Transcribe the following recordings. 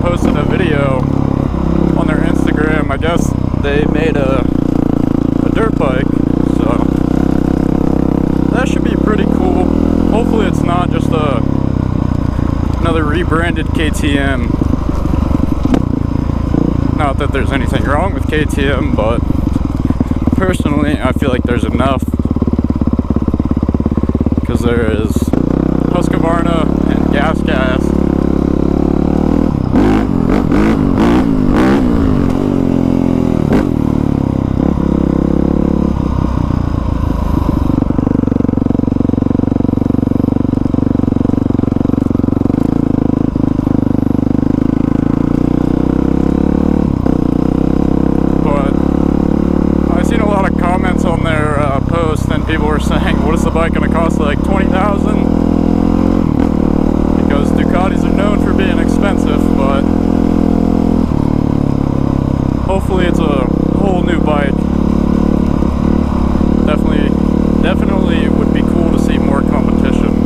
posted a video on their Instagram. I guess they made a dirt bike, so that should be pretty cool. Hopefully it's not just another rebranded KTM. Not that there's anything wrong with KTM, but personally I feel like there's enough, because there is Husqvarna and Gas. On their post, and people were saying, what is the bike going to cost, like $20,000? Because Ducatis are known for being expensive, but hopefully it's a whole new bike. Definitely it would be cool to see more competition.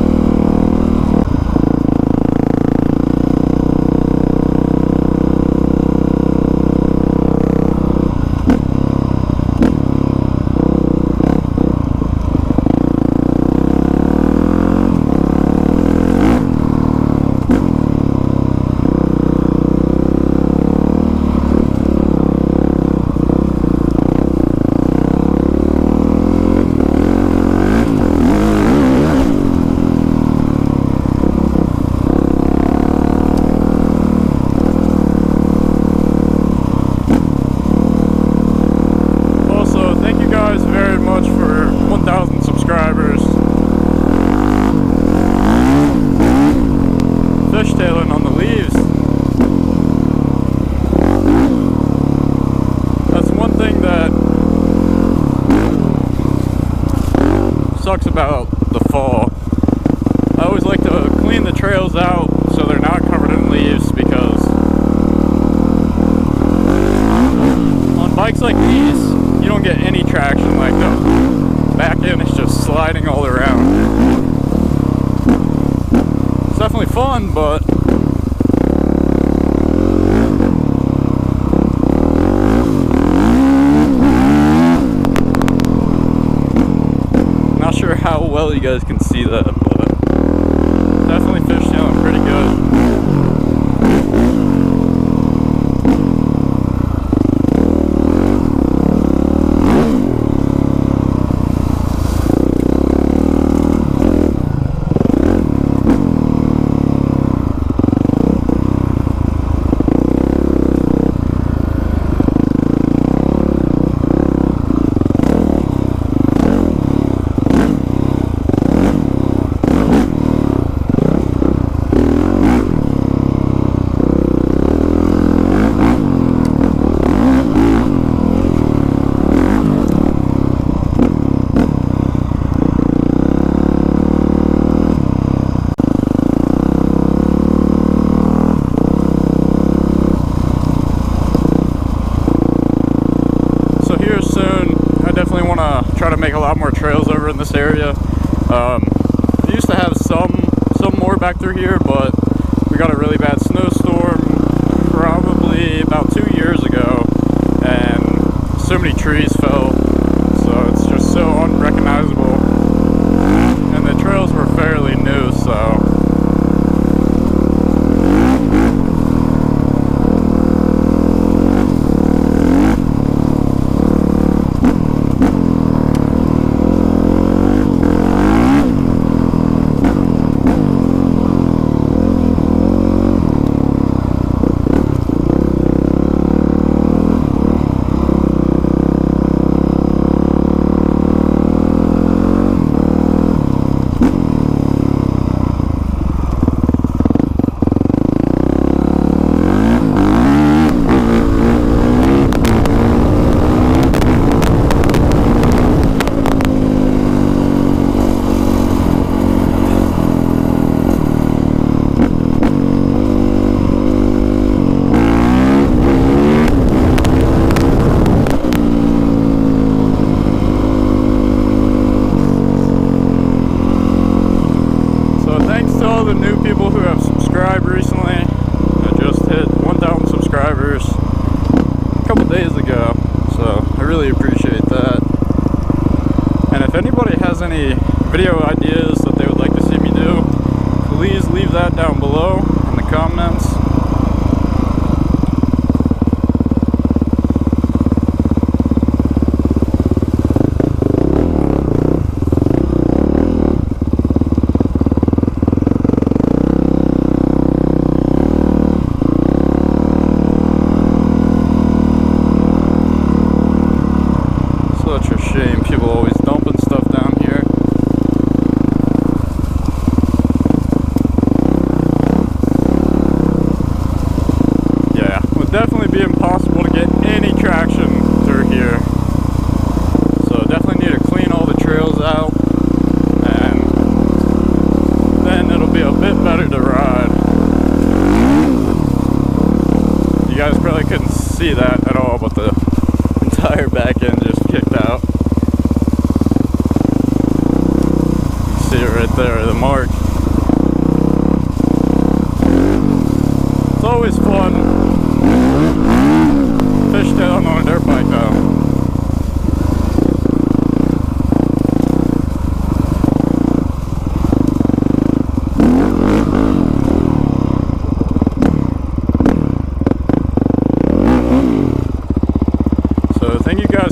Very much for 1,000 subscribers. Fishtailing on the leaves. That's one thing that sucks about the fall. I always like to clean the trails out so they're not covered in leaves, because on bikes like these you don't get any traction. Like the back end is just sliding all around. It's definitely fun, but not sure how well you guys can see that, but definitely fishtailing pretty good. Definitely want to try to make a lot more trails over in this area. We used to have some more back through here, but we got a really bad snowstorm probably about 2 years ago, and so many trees fell, so it's just so unrecognizable, and the trails were fairly new, so really appreciate that. And if anybody has any video ideas that they would like to see me do, please leave that down below in the comments. Such a shame, people always dumping stuff down here. Yeah, it would definitely be impossible to get any traction through here. So definitely need to clean all the trails out, and then it'll be a bit better to ride. You guys probably couldn't see that at all, but the entire back end just kicked out. You see it right there, the mark. It's always fun fishtailing on a dirt bike though. So thank you guys